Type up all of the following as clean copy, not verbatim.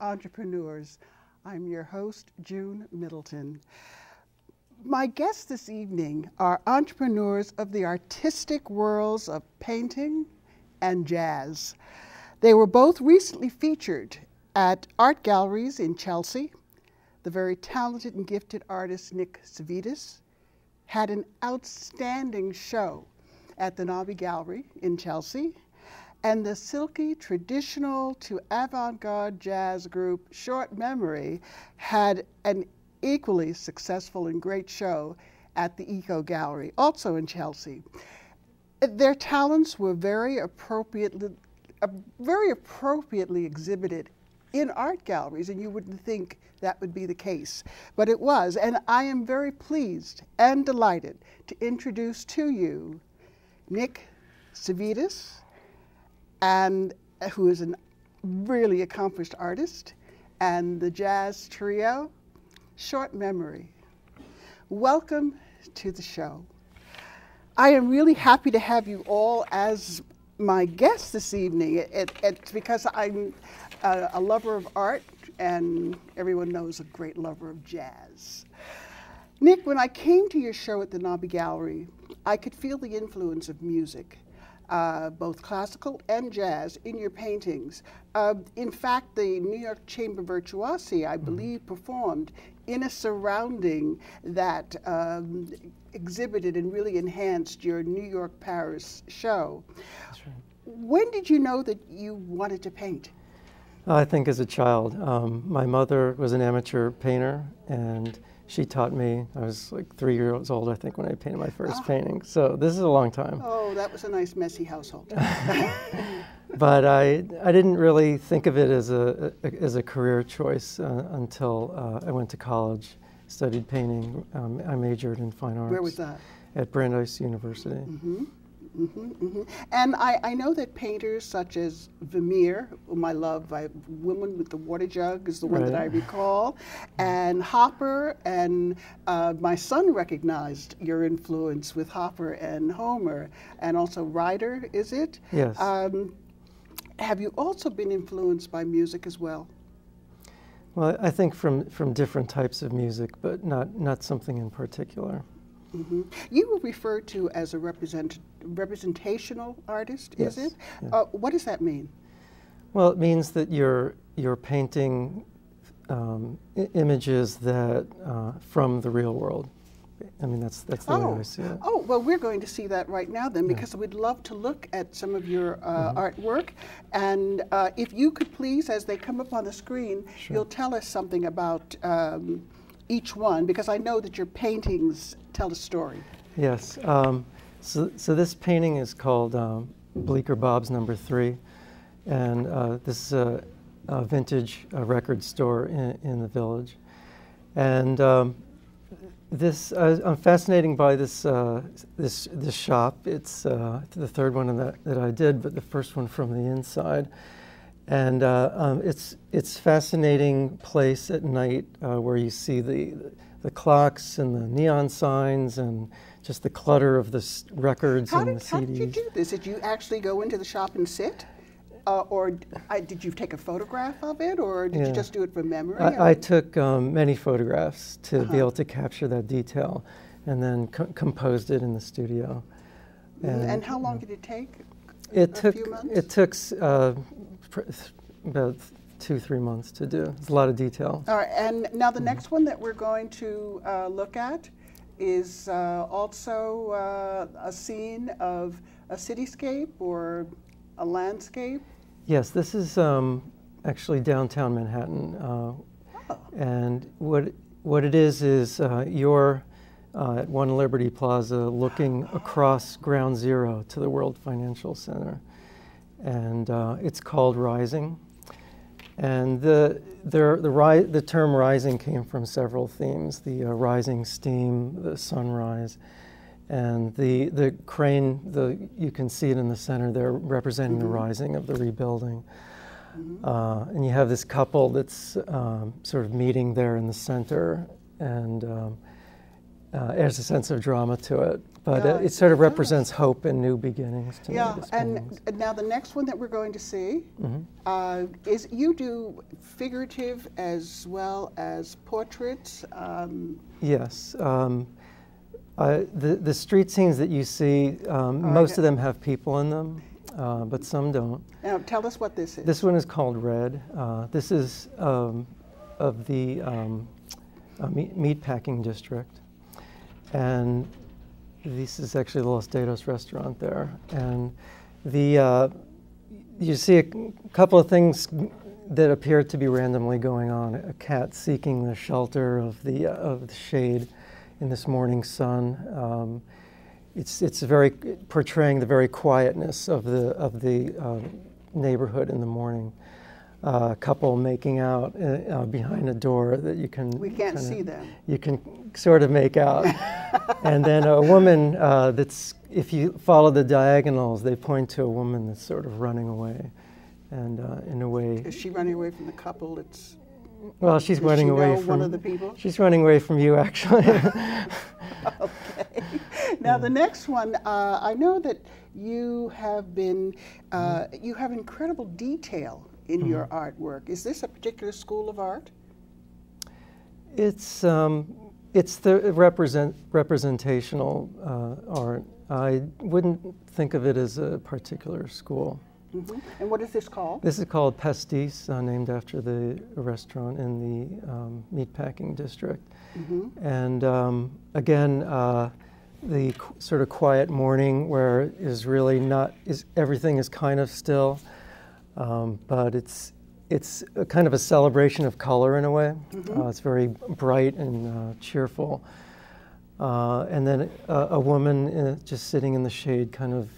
entrepreneurs. I'm your host, June Middleton. My guests this evening are entrepreneurs of the artistic worlds of painting and jazz. They were both recently featured at art galleries in Chelsea. The very talented and gifted artist Nick Savides had an outstanding show at the Nabi Gallery in Chelsea. And the silky, traditional to avant-garde jazz group Short Memory had an equally successful and great show at the Eco Gallery, also in Chelsea. Their talents were very appropriately exhibited in art galleries, and you wouldn't think that would be the case, but it was. And I am very pleased and delighted to introduce to you Nick Savides, and who is a really accomplished artist, and the jazz trio, Short Memory. Welcome to the show. I am really happy to have you all as my guests this evening. It's because I'm a lover of art, and everyone knows a great lover of jazz. Nick, when I came to your show at the Nabi Gallery, I could feel the influence of music. Both classical and jazz in your paintings. In fact, the New York Chamber Virtuosi, I believe, performed in a surrounding that exhibited and really enhanced your New York-Paris show. That's right. When did you know that you wanted to paint? I think as a child. My mother was an amateur painter, and she taught me. I was like 3 years old, I think, when I painted my first painting. So this is a long time. Oh, that was a nice, messy household. But I didn't really think of it as a career choice until I went to college, studied painting. I majored in fine arts. Where was that? At Brandeis University. Mm-hmm. Mm-hmm, mm-hmm. And I know that painters such as Vermeer, whom I love, Woman with the Water Jug is the one that I recall, and Hopper, and my son recognized your influence with Hopper and Homer, and also Ryder, is it? Yes. Have you also been influenced by music as well? Well, I think from different types of music, but not something in particular. Mm-hmm. You were referred to as a representational artist, yes. Is it? Yeah. What does that mean? Well, it means that you're painting images that from the real world. I mean, that's the way I see it. Oh, well, we're going to see that right now then, because we'd love to look at some of your artwork. And if you could please, as they come up on the screen, you'll tell us something about each one, because I know that your paintings tell a story. Yes. So this painting is called Bleecker Bob's No. 3, and this is a vintage record store in the village. And I'm fascinated by this shop. It's the third one that I did, but the first one from the inside. And it's fascinating place at night where you see the clocks and the neon signs and just the clutter of the records and the CDs. How did you do this? Did you actually go into the shop and sit? Or did you take a photograph of it, or did you just do it from memory? I took many photographs to be able to capture that detail, and then composed it in the studio. And how long did it take? It took few months? It took about 2-3 months to do. It's a lot of detail. All right, and now the next one that we're going to look at is also a scene of a cityscape or a landscape. Yes, this is actually downtown Manhattan, and what it is you're at One Liberty Plaza looking across Ground Zero to the World Financial Center, and it's called Rising. And the term rising came from several themes: the rising steam, the sunrise, and the crane. You can see it in the center there, representing the rising of the rebuilding. And you have this couple that's sort of meeting there in the center, and adds a sense of drama to it. But Yeah, it sort of it does. represents hope and new beginnings to me. Yeah, this and painting. now the next one that we're going to see Mhm. is you do figurative as well as portraits. Yes. The street scenes that you see, most of them have people in them, but some don't. Now tell us what this is. This one is called Red. This is of the meatpacking district. And this is actually the Los Dedos restaurant there. And you see a couple of things that appear to be randomly going on. A cat seeking the shelter of the shade in this morning sun. It's very portraying the very quietness of the neighborhood in the morning. A couple making out behind a door that you can. We can't see them. You can sort of make out, and then a woman that's. If you follow the diagonals, they point to a woman that's sort of running away, and in a way. Is she running away from the couple? It's. Well, she's Does running she away know from one of the people. She's running away from you, actually. Okay. Now the next one, I know that you have been. You have incredible detail in your artwork. Is this a particular school of art? It's the representational art. I wouldn't think of it as a particular school. Mm-hmm. And what is this called? This is called Pastis, named after the restaurant in the meatpacking district. Mm-hmm. And again, the sort of quiet morning where everything is kind of still, but it's a kind of a celebration of color in a way. Mm-hmm. It's very bright and cheerful. And then a woman just sitting in the shade, kind of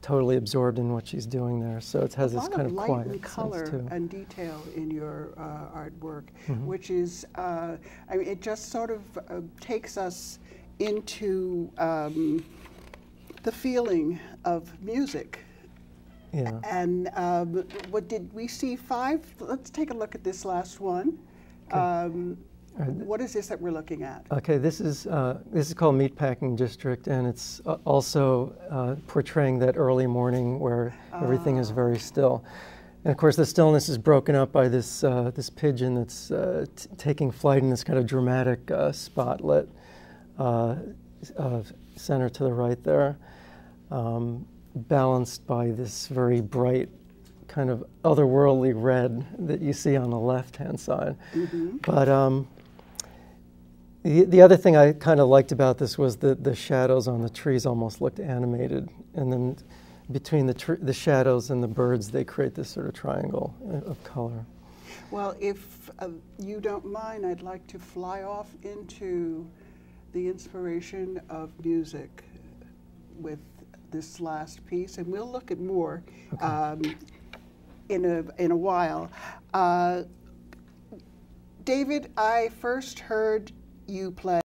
totally absorbed in what she's doing there. So it has this kind of light quiet and color sense too. and detail in your artwork, Mm-hmm. which is, I mean, it just sort of takes us into the feeling of music. Yeah. And what did we see? 5? Let's take a look at this last one. Okay. What is this that we're looking at? Okay, this is called Meatpacking District, and it's also portraying that early morning where everything is very still. And of course, the stillness is broken up by this pigeon that's taking flight in this kind of dramatic spotlit center to the right there, balanced by this very bright kind of otherworldly red that you see on the left-hand side. Mm-hmm. But the other thing I kind of liked about this was the shadows on the trees almost looked animated, and then between the shadows and the birds, they create this sort of triangle of color. Well, if you don't mind, I'd like to fly off into the inspiration of music with this last piece, and we'll look at more in a while. David, I first heard you play